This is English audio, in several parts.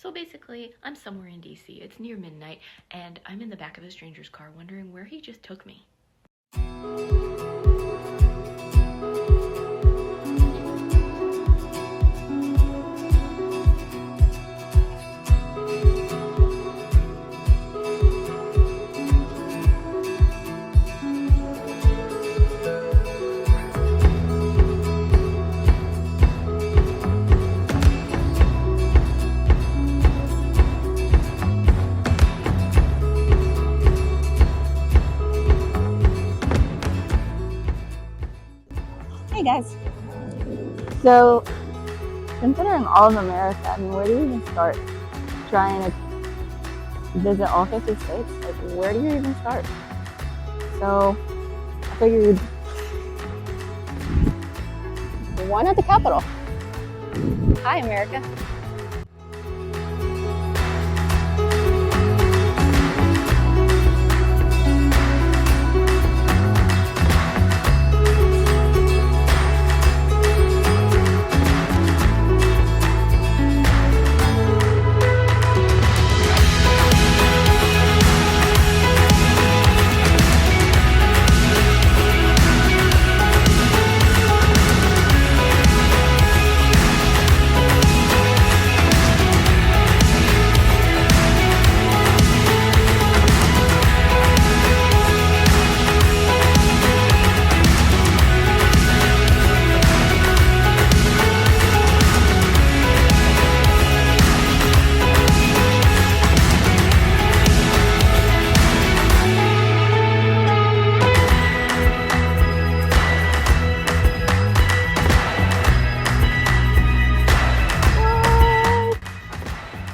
So basically, I'm somewhere in DC. It's near midnight, and I'm in the back of a stranger's car wondering where he just took me. Hey guys. So, considering all of America, I mean, where do you even start trying to visit all 50 states? Like, where do you even start? So, I figured, why not the capital? Hi, America.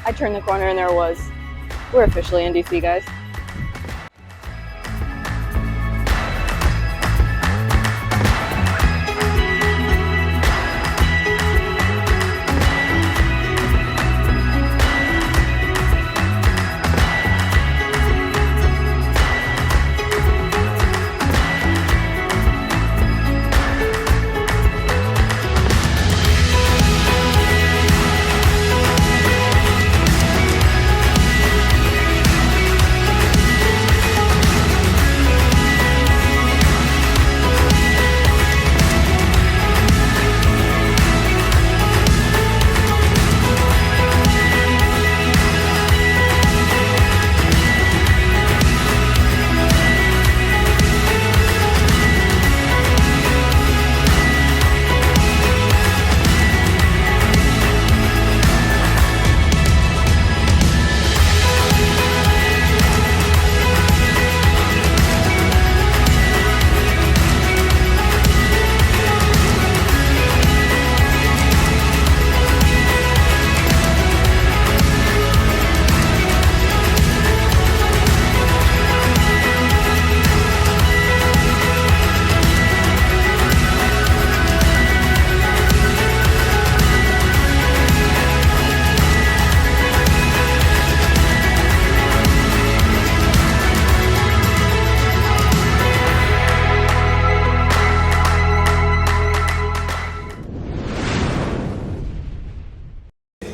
I turned the corner and there it was. We're officially in DC, guys.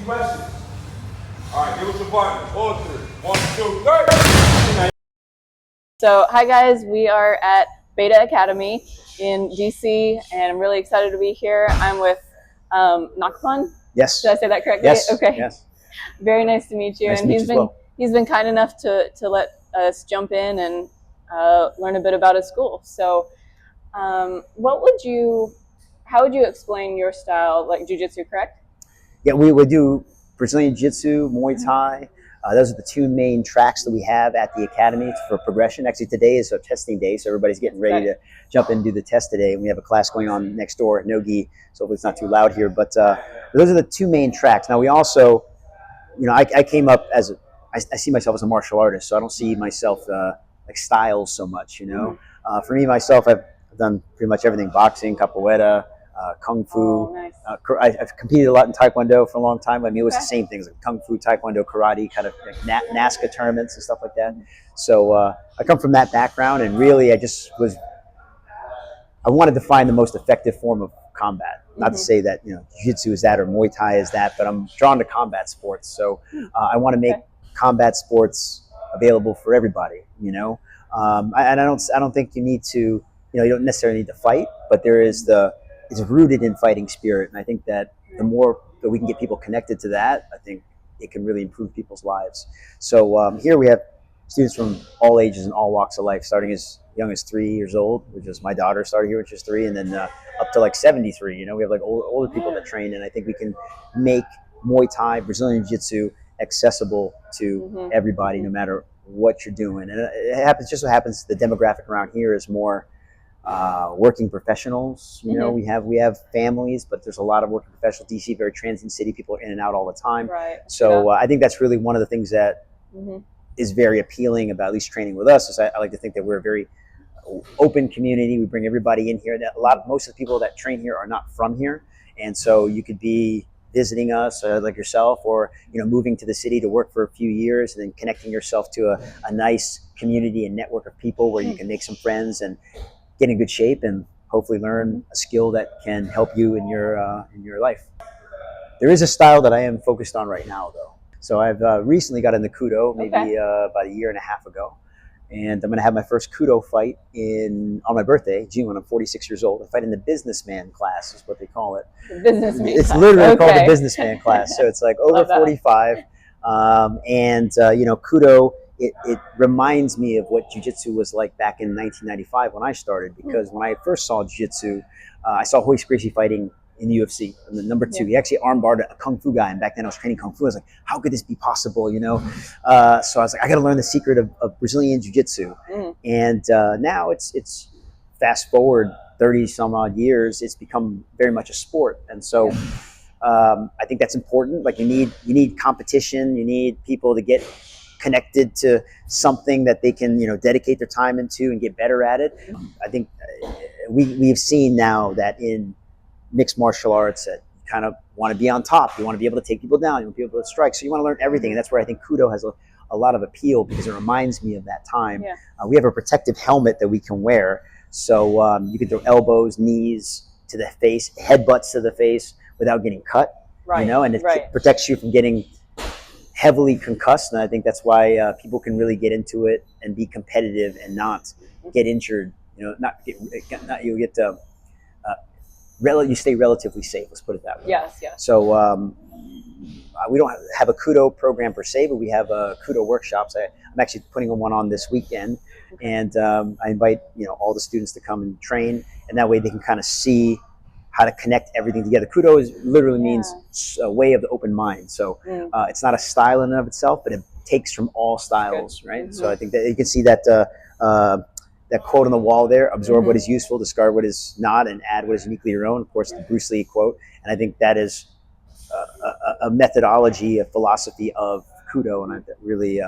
Questions? All right, give us your partners. All three. 1, 2, 3. So, hi guys, we are at Beta Academy in DC, and I'm really excited to be here. I'm with Nakpan. Yes. Did I say that correctly? Yes. Okay. Yes. Very nice to meet you. Nice And to meet you as well. he's been kind enough to let us jump in and learn a bit about his school. So, how would you explain your style, like jiu-jitsu, correct? Yeah, we would do Brazilian Jiu-Jitsu, Muay Thai. Those are the two main tracks that we have at the academy for progression. Actually, today is a testing day, so everybody's getting ready to jump in and do the test today. We have a class going on next door at No-Gi, so hopefully it's not too loud here. But those are the two main tracks. Now, we also, I came up as I see myself as a martial artist, so I don't see myself like styles so much, For me, myself, I've done pretty much everything: boxing, capoeira, kung fu. Oh, nice. I've competed a lot in taekwondo for a long time. I mean, it was the same things, like kung fu, taekwondo, karate, kind of like NASCA tournaments and stuff like that. So I come from that background, and really I wanted to find the most effective form of combat. Not to say that jiu-jitsu is that or Muay Thai is that, but I'm drawn to combat sports. So I want to make combat sports available for everybody. And I don't think you need to. You don't necessarily need to fight, but it's rooted in fighting spirit, and I think that the more that we can get people connected to that, I think it can really improve people's lives. So here we have students from all ages and all walks of life, starting as young as 3 years old, which is my daughter started here when she was 3, and then up to like 73. We have like older people that train, and I think we can make Muay Thai, Brazilian Jiu-Jitsu accessible to everybody, no matter what you're doing. And it happens, just so happens, the demographic around here is more working professionals. We have families, but there's a lot of working professionals. DC, very transient city, people are in and out all the time. Right. So I think that's really one of the things that is very appealing about at least training with us. Is I like to think that we're a very open community. We bring everybody in here. Most of the people that train here are not from here, and so you could be visiting us, like yourself, or moving to the city to work for a few years, and then connecting yourself to a nice community and network of people where you can make some friends and get in good shape and hopefully learn a skill that can help you in your life. There is a style that I am focused on right now, though. So I've recently got into Kudo, maybe about a year and a half ago. And I'm going to have my first Kudo fight on my birthday, June, when I'm 46 years old. I fight in the businessman class, is what they call it. The businessman It's class. literally called the businessman class. So it's like over 45. Kudo, it reminds me of what jiu-jitsu was like back in 1995 when I started. Because when I first saw jiu-jitsu, I saw Royce Gracie fighting in the UFC, the number 2. He actually armbarred a kung fu guy, and back then I was training kung fu. I was like, how could this be possible, So I was like, I got to learn the secret of Brazilian jiu-jitsu. And now it's fast forward 30 some odd years, it's become very much a sport. And so I think that's important. Like you need competition, you need people to get connected to something that they can dedicate their time into and get better at it. I think we've seen now that in mixed martial arts that you kind of want to be on top. You want to be able to take people down. You want to be able to strike. So you want to learn everything. And that's where I think Kudo has a lot of appeal, because it reminds me of that time. We have a protective helmet that we can wear. So you can throw elbows, knees to the face, headbutts to the face without getting cut. And it protects you from getting heavily concussed. And I think that's why people can really get into it and be competitive and not get injured. You stay relatively safe. Let's put it that way. Yes. So we don't have a Kudo program per se, but we have Kudo workshops. I'm actually putting one on this weekend, and I invite all the students to come and train, and that way they can kind of see how to connect everything together. Kudo literally means a way of the open mind. So it's not a style in and of itself, but it takes from all styles, right? So I think that you can see that. That quote on the wall there: absorb what is useful, discard what is not, and add what is uniquely your own. Of course, the Bruce Lee quote. And I think that is a methodology, a philosophy of Kudo, and that really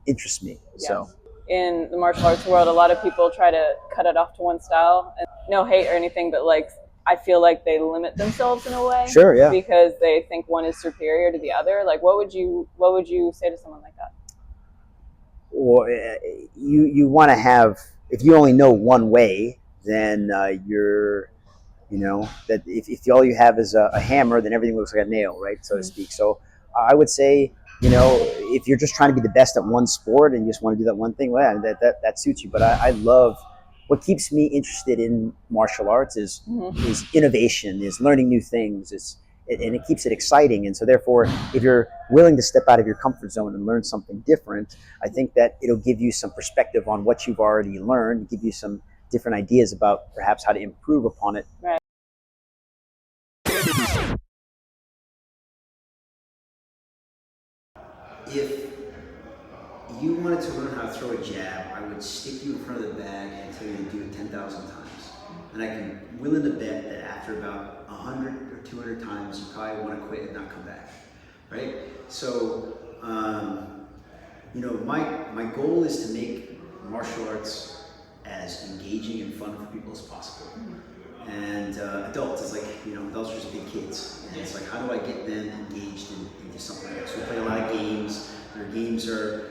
interests me. So in the martial arts world, a lot of people try to cut it off to one style. And no hate or anything, but like I feel like they limit themselves in a way. Sure, yeah. Because they think one is superior to the other. Like what would you say to someone like that? Or you want to have, if you only know one way, then you're, that if all you have is a hammer, then everything looks like a nail, right, so to speak. So I would say, if you're just trying to be the best at one sport and you just want to do that one thing, well, that suits you. But I love, what keeps me interested in martial arts is innovation, is learning new things, and it keeps it exciting. And so therefore, if you're willing to step out of your comfort zone and learn something different, I think that it'll give you some perspective on what you've already learned, give you some different ideas about perhaps how to improve upon it. Right. If you wanted to learn how to throw a jab, I would stick you in front of the bag and tell you to do it 10,000 times. And I can willing to bet that after about 100 or 200 times, you probably want to quit and not come back, right? So, my goal is to make martial arts as engaging and fun for people as possible. And adults, it's like, adults are just big kids. And it's like, how do I get them engaged into something else? We play a lot of games. Their games are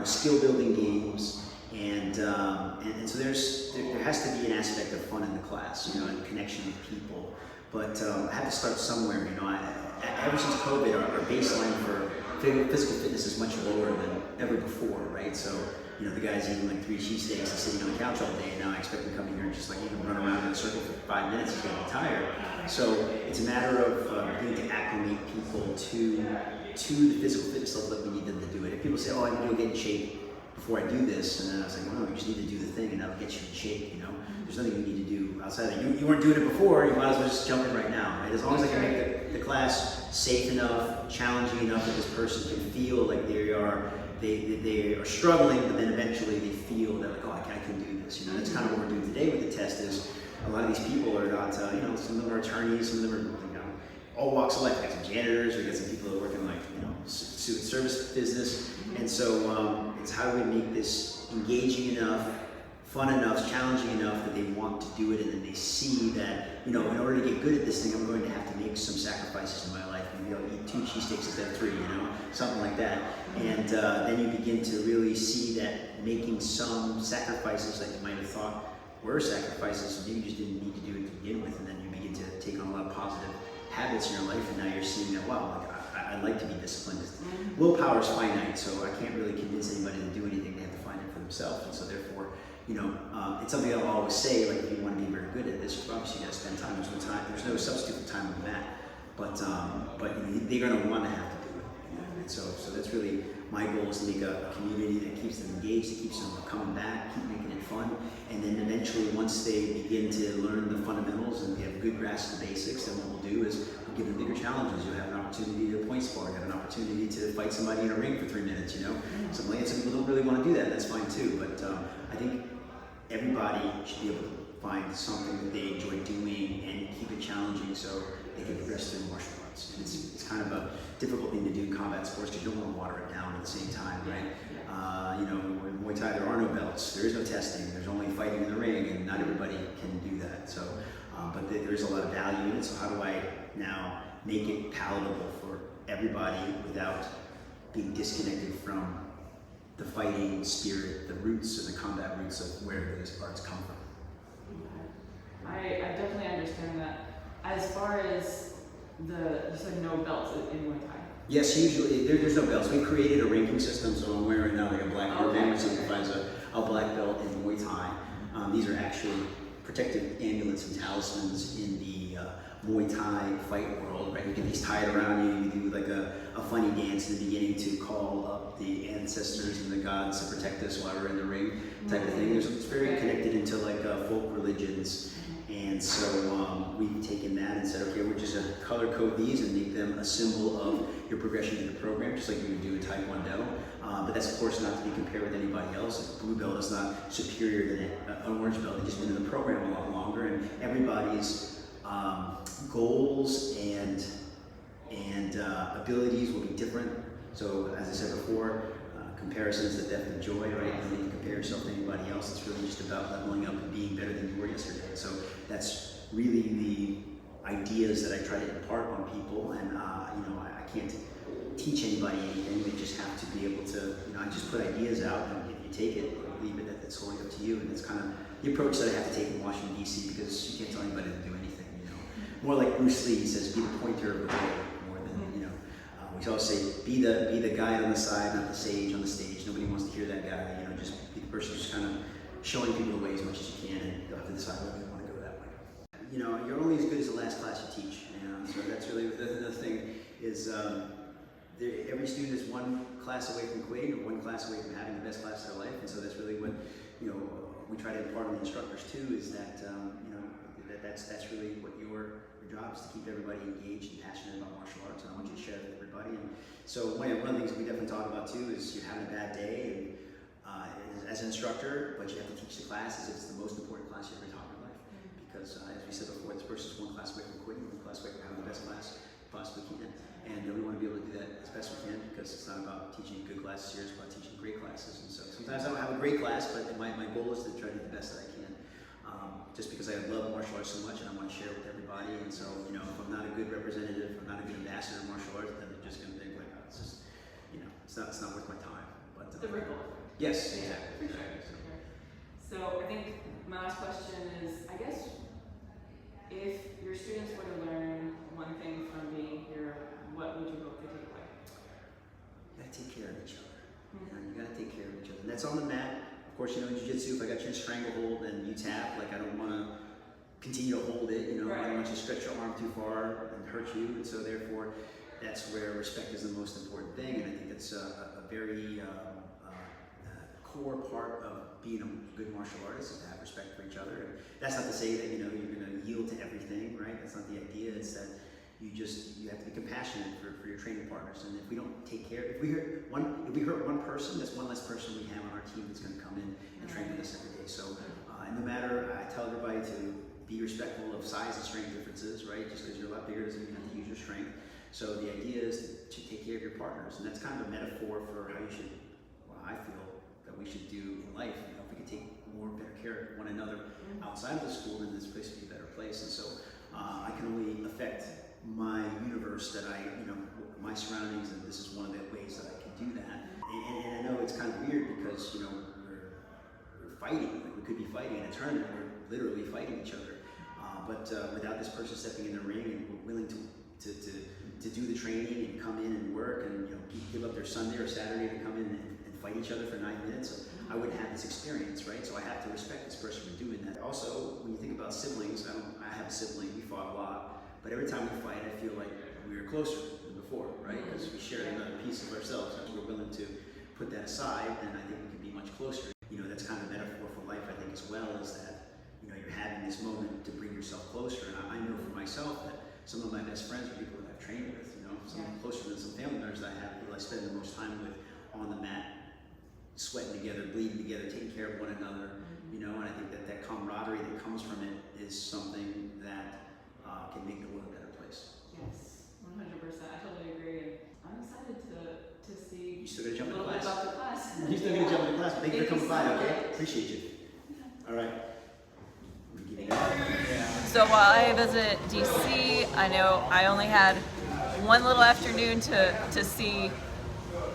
skill building games. And so there has to be an aspect of fun in the class, you know, and connection with people. But I have to start somewhere, you know. Ever since COVID, our baseline for physical fitness is much lower than ever before, right? So, you know, the guy's eating like 3 cheesesteaks and sitting on the couch all day, and now I expect him to come in here and just like even run around in a circle for 5 minutes, he's gonna be tired. So it's a matter of being to acclimate people to the physical fitness level that we need them to do it. If people say, oh, I need to go get in shape before I do this, and then I was like, well, no, you just need to do the thing and that'll get you in shape, you know? There's nothing you need to do outside of that. You weren't doing it before, you might as well just jump in right now, right? As long as I can make the class safe enough, challenging enough that this person can feel like they are struggling, but then eventually they feel that like, oh, I can do this, you know? That's kind of what we're doing today with the test is a lot of these people are not, you know, some of them are attorneys, some of them are, you know, all walks of life. We got some janitors, we got some people that are working like, you know, service business. And so it's how do we make this engaging enough, fun enough, challenging enough that they want to do it, and then they see that, you know, in order to get good at this thing, I'm going to have to make some sacrifices in my life. Maybe I'll eat 2 cheesesteaks instead of 3, you know, something like that. And then you begin to really see that making some sacrifices that you might have thought were sacrifices, maybe you just didn't need to do it to begin with, and then you begin to take on a lot of positive habits in your life, and now you're seeing that, wow, like, I'd like to be disciplined. Willpower is finite, so I can't really convince anybody to do anything. They have to find it for themselves, and so therefore, you know, it's something I'll always say, like, if you want to be very good at this, obviously you got to spend time. There's no substitute for time on the mat, but you know, they're going to want to have to do it, you know? And so that's really my goal, is to make a community that keeps them engaged, that keeps them coming back, keep making it fun, and then eventually once they begin to learn the fundamentals and they have a good grasp of the basics, then what we'll do is we'll give them bigger challenges. You'll have an opportunity to point spar, you have an opportunity to fight somebody in a ring for 3 minutes, you know, something like that. Some people don't really want to do that, that's fine too, but I think everybody should be able to find something that they enjoy doing and keep it challenging so they can progress through martial arts. And it's kind of a difficult thing to do in combat sports because you don't want to water it down at the same time, right? You know, in Muay Thai there are no belts, there is no testing, there's only fighting in the ring, and not everybody can do that. So, but there is a lot of value in it, so how do I now make it palatable for everybody without being disconnected from the fighting spirit, the roots and the combat roots of where those arts come from? I definitely understand that. As far as you said no belts in Muay Thai. Yes, usually there's no belts. We created a ranking system, so I'm wearing now like a black belt, which signifies a black belt in Muay Thai. These are actually protective amulets and talismans in the Muay Thai fight world, right? You get these tied around you, you do like a funny dance in the beginning to call up the ancestors and the gods to protect us while we're in the ring, type of thing. It's very connected into like folk religions. And so we've taken that and said, okay, we're just going to color code these and make them a symbol of your progression in the program, just like you would do in Taekwondo. But that's, of course, not to be compared with anybody else. A blue belt is not superior than an orange belt. They've just been in the program a lot longer, and everybody's goals and abilities will be different. So, as I said before, comparison is the death of joy, right? You don't need to compare yourself to anybody else. It's really just about leveling up and being better than you were yesterday. So that's really the ideas that I try to impart on people. And you know, I can't teach anybody anything. They just have to be able to, you know, I just put ideas out, and if you take it or leave it, that's wholly up to you. And it's kind of the approach that I have to take in Washington, D.C., because you can't tell anybody to do anything, you know. More like Bruce Lee says, be the pointer of the way, more than, you know. We always say, be the guide on the side, not the sage on the stage. Nobody wants to hear that guy, you know, just be the person who's kind of showing people the way as much as you can, and you'll have to decide whether you want to go that way. You know, you're only as good as the last class you teach, you know, so that's really the thing is, every student is one class away from quitting, or one class away from having the best class of their life, and so that's really what, you know, we try to impart on the instructors too, is that, you know, that's really what your job is, to keep everybody engaged and passionate about martial arts, and I want you to share it with everybody. And so one of the things we definitely talk about too is you're having a bad day, and as an instructor, but you have to teach the class as it's the most important class you ever taught in your life. Because as we said before, this person's one class away from quitting, one class away from having the best class you possibly can. And we want to be able to do that as best we can, because it's not about teaching good classes here, it's about teaching great classes. And so sometimes I don't have a great class, but my goal is to try to do the best that I can. Just because I love martial arts so much and I want to share it with everybody. And so, you know, if I'm not a good representative, if I'm not a good ambassador of martial arts, then they're just going to think like, oh, it's just, you know, it's not worth my time. But The ripple. yes, exactly. So I think my last question is, I guess, if your students were to learn one thing from being here, what would you hope they take away? You gotta take care of each other. You gotta take care of each other. And that's on the mat. Of course, you know, in jiu-jitsu, if I got you in stranglehold and you tap, like I don't wanna continue to hold it, you know, I don't want you to stretch your arm too far and hurt you. And so therefore, that's where respect is the most important thing. And I think that's a very core part of being a good martial artist is to have respect for each other. And that's not to say that, you know, you're gonna yield to everything, right? That's not the idea. It's that you have to be compassionate for your training partners. And if we don't take care, if we hurt one person, that's one less person we have on our team that's gonna come in and train with us every day. So, and no matter, I tell everybody to be respectful of size and strength differences, right? Just because you're a lot bigger doesn't mean you have to use your strength. So the idea is to take care of your partners. And that's kind of a metaphor for how you should, well, I feel that we should do in life. You know, if we could take better care of one another outside of the school, then this place would be a better place. And so I can only affect my universe that my surroundings, and this is one of the ways that I can do that. And I know it's kind of weird because, you know, we're fighting, like we could be fighting in a tournament, we're literally fighting each other. But without this person stepping in the ring and willing to do the training and come in and work and, you know, give up their Sunday or Saturday to come in and fight each other for 9 minutes, I wouldn't have this experience, right? So I have to respect this person for doing that. Also, when you think about siblings, I have a sibling, we fought a lot, but every time we fight, I feel like we were closer than before, right? Because we shared another piece of ourselves, and we're willing to put that aside, then I think we can be much closer. You know, that's kind of a metaphor for life, I think, as well, is that, you know, you're having this moment to bring yourself closer. And I know for myself that some of my best friends are people that I've trained with, you know, some closer than some family members that I have, people I spend the most time with on the mat, sweating together, bleeding together, taking care of one another, you know, and I think that camaraderie that comes from it is something that can make the world a better place. Yes, 100%. I totally agree. I'm excited to see You still gotta jump a in little bit class. about the class. You still gonna jump in class, but thank you for coming by, so okay? much. Appreciate you. All right. We're getting So while I visit DC, I know I only had one little afternoon to see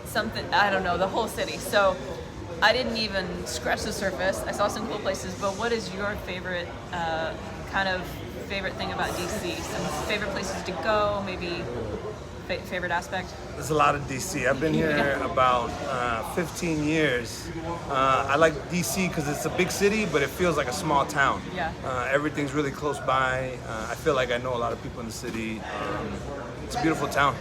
something, I don't know, the whole city. So I didn't even scratch the surface. I saw some cool places, but what is your favorite favorite thing about DC? Some favorite places to go, maybe favorite aspect? There's a lot of DC. I've been here about 15 years. I like DC because it's a big city, but it feels like a small town. Yeah. Everything's really close by. I feel like I know a lot of people in the city. It's a beautiful town.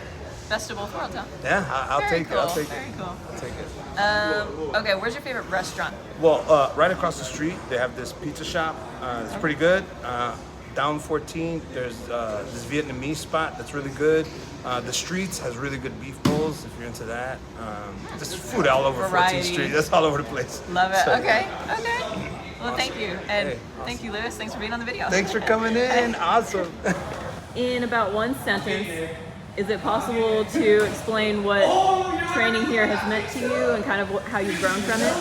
Best of both worlds, huh? Yeah, I'll take it. I'll take Very it. cool. I'll take it. Okay, where's your favorite restaurant? Well, right across the street, they have this pizza shop. It's pretty good. Down 14th, there's this Vietnamese spot that's really good. The Streets has really good beef bowls, if you're into that. Just food all over Variety. 14th Street. That's all over the place. Love it. So, Okay. Well, thank you. And Hey, thank you, Lewis. Thanks for being on the video. Thanks for coming in. Awesome. In about one sentence, is it possible to explain what training here has meant to you and kind of how you've grown from it?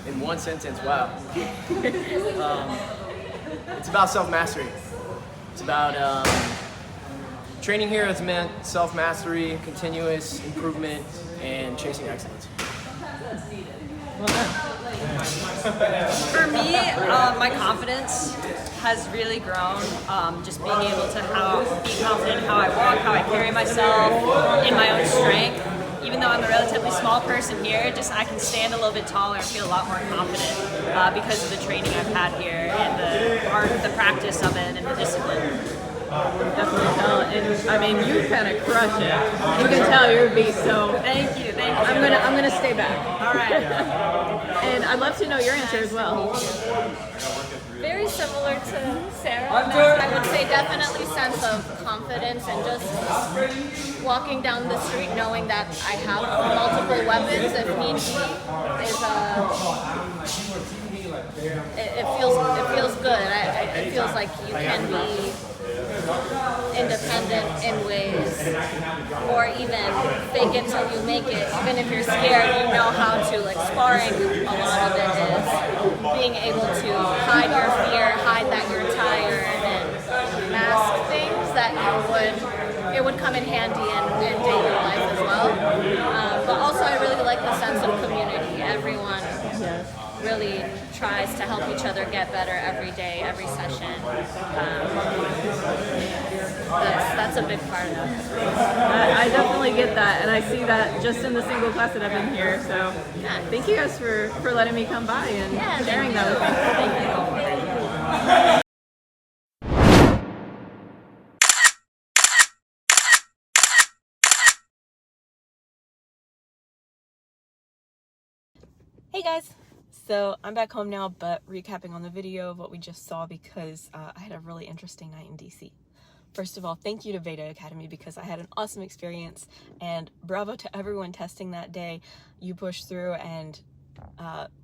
In one sentence, wow. It's about self-mastery. It's about training here has meant self-mastery, continuous improvement, and chasing excellence. For me, my confidence has really grown. Just being able to be confident in how I walk, how I carry myself, in my own strength. Even though I'm a relatively small person here, just I can stand a little bit taller and feel a lot more confident because of the training I've had here and the practice of it and the discipline. Definitely tell. And I mean, you kind of crush it. You can tell you're a beast. So Thank you. I'm gonna stay back. All right. And I'd love to know your answer as well. Very similar to Sarah. I would say definitely sense of confidence and just walking down the street knowing that I have multiple weapons if need be it feels good. It feels like you can be independent in ways, or even fake it till you make it. Even if you're scared, you know how to. Like sparring, a lot of it is being able to hide your fear, hide that you're tired, and mask things that it would come in handy in daily life as well. But also, I really like the sense of community. Everyone really tries to help each other get better every day, every session. That's a big part of it. I definitely get that, and I see that just in the single class that I've been here. So thank you guys for letting me come by and sharing that with me. Thank you. Hey guys, so I'm back home now, but recapping on the video of what we just saw because I had a really interesting night in DC. First of all, thank you to Veda Academy because I had an awesome experience, and bravo to everyone testing that day. You pushed through, and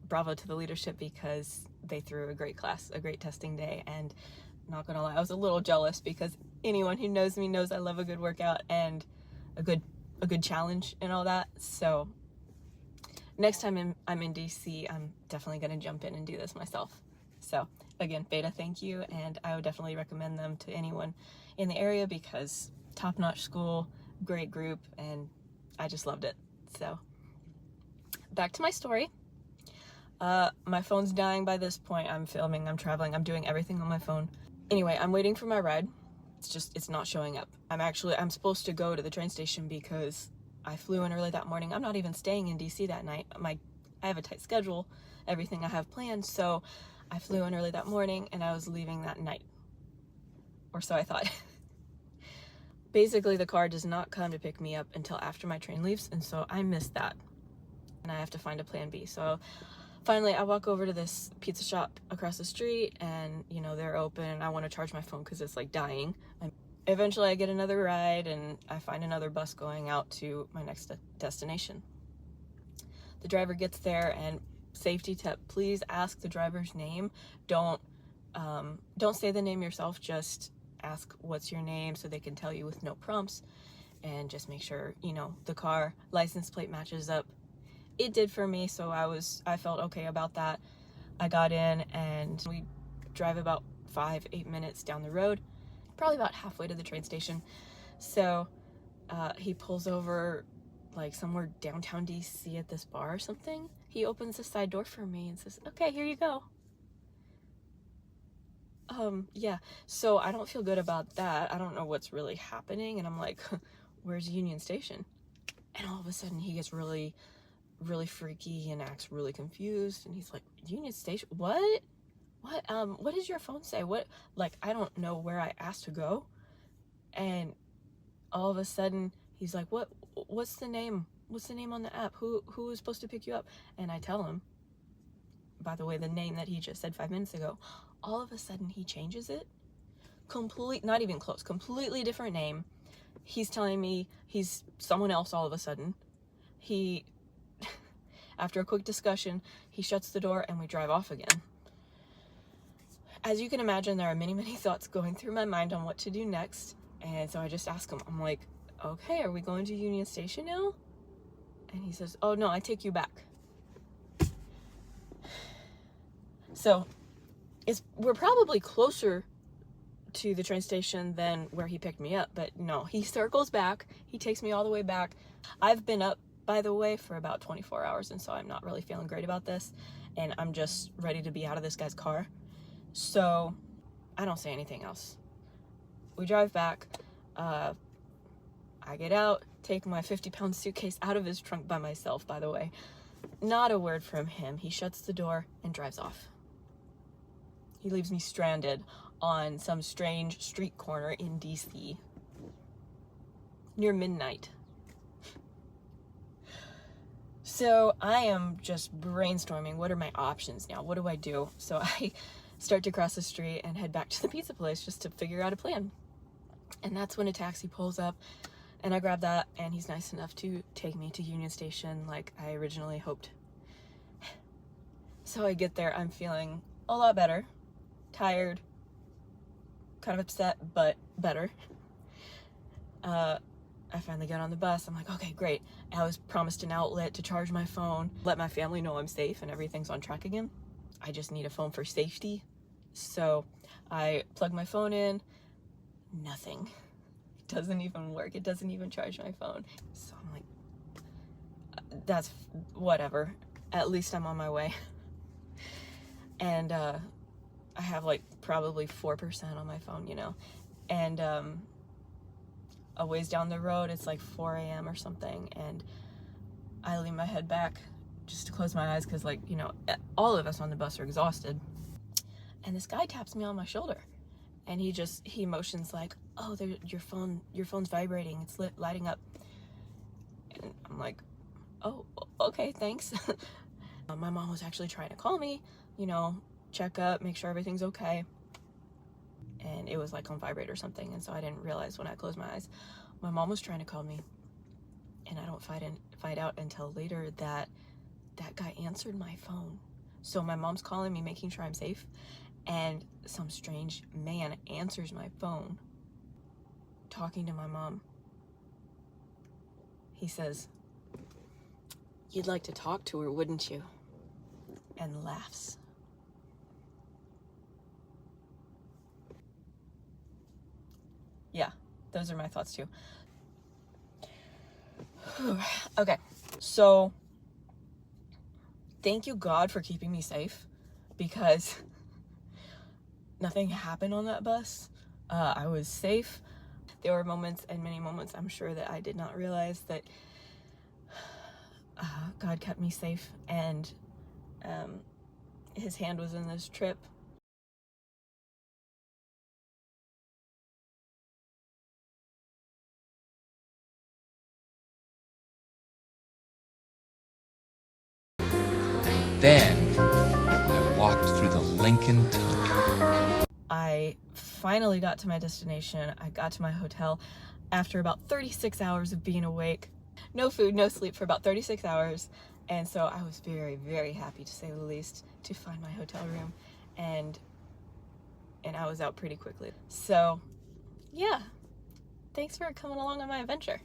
bravo to the leadership because they threw a great class, a great testing day. And not gonna lie, I was a little jealous because anyone who knows me knows I love a good workout and a good challenge and all that. So next time I'm in DC, I'm definitely going to jump in and do this myself. So again, Beta, thank you, and I would definitely recommend them to anyone in the area because top-notch school, great group, and I just loved it. So back to my story. My phone's dying by this point. I'm filming, I'm traveling, I'm doing everything on my phone. Anyway, I'm waiting for my ride. It's not showing up. I'm supposed to go to the train station because I flew in early that morning. I'm not even staying in DC that night. I have a tight schedule, everything I have planned, so I flew in early that morning and I was leaving that night. Or so I thought. Basically, the car does not come to pick me up until after my train leaves, and so I missed that. And I have to find a plan B. So finally, I walk over to this pizza shop across the street and, you know, they're open and I want to charge my phone because it's like dying. Eventually I get another ride and I find another bus going out to my next destination. The driver gets there, and safety tip, please ask the driver's name. Don't say the name yourself, just ask what's your name so they can tell you with no prompts, and just make sure, you know, the car license plate matches up. It did for me, so I felt okay about that. I got in and we drive about 5-8 minutes down the road, probably about halfway to the train station. So he pulls over like somewhere downtown DC at this bar or something. He opens the side door for me and says, okay, here you go. Yeah, so I don't feel good about that. I don't know what's really happening, and I'm like, where's Union Station? And all of a sudden he gets really freaky and acts really confused, and he's like, Union Station? What does your phone say? What, like, I don't know where I asked to go. And all of a sudden he's like, what's the name on the app? Who is supposed to pick you up? And I tell him, by the way, the name that he just said 5 minutes ago. All of a sudden he changes it, not even close, completely different name. He's telling me he's someone else all of a sudden. After a quick discussion, he shuts the door and we drive off again. As you can imagine, there are many thoughts going through my mind on what to do next. And so I just ask him, I'm like, okay, are we going to Union Station now? And he says, oh no, I take you back. So we're probably closer to the train station than where he picked me up, but no, he circles back. He takes me all the way back. I've been up, by the way, for about 24 hours, and so I'm not really feeling great about this, and I'm just ready to be out of this guy's car. So I don't say anything else. We drive back. I get out, take my 50-pound suitcase out of his trunk by myself, by the way. Not a word from him. He shuts the door and drives off. He leaves me stranded on some strange street corner in DC near midnight. So I am just brainstorming, what are my options now? What do I do? So I start to cross the street and head back to the pizza place just to figure out a plan. And that's when a taxi pulls up, and I grab that, and he's nice enough to take me to Union Station like I originally hoped. So I get there, I'm feeling a lot better, tired, kind of upset, but better. I finally get on the bus. I'm like, okay, great. I was promised an outlet to charge my phone, let my family know I'm safe and everything's on track again. I just need a phone for safety. So I plug my phone in, nothing. It doesn't even work. It doesn't even charge my phone. So I'm like, that's whatever. At least I'm on my way. And I have like probably 4% on my phone, you know, and a ways down the road it's like 4 a.m. or something, and I lean my head back just to close my eyes because, like, you know, all of us on the bus are exhausted, and this guy taps me on my shoulder, and he motions like, oh, your phone's vibrating, it's lighting up. And I'm like, oh, okay, thanks. My mom was actually trying to call me, you know, check up, make sure everything's okay, and it was like on vibrate or something, and so I didn't realize when I closed my eyes. My mom was trying to call me, and I don't find out until later that that guy answered my phone. So my mom's calling me, making sure I'm safe, and some strange man answers my phone, talking to my mom. He says, "You'd like to talk to her, wouldn't you?" And laughs. Yeah, those are my thoughts too. Okay, so thank you, God, for keeping me safe, because nothing happened on that bus. I was safe. There were moments, and many moments, I'm sure, that I did not realize that God kept me safe, and his hand was in this trip. Then I walked through the Lincoln Tunnel. I finally got to my destination. I got to my hotel after about 36 hours of being awake. No food, no sleep for about 36 hours. And so I was very, very happy, to say the least, to find my hotel room. And I was out pretty quickly. So, yeah. Thanks for coming along on my adventure.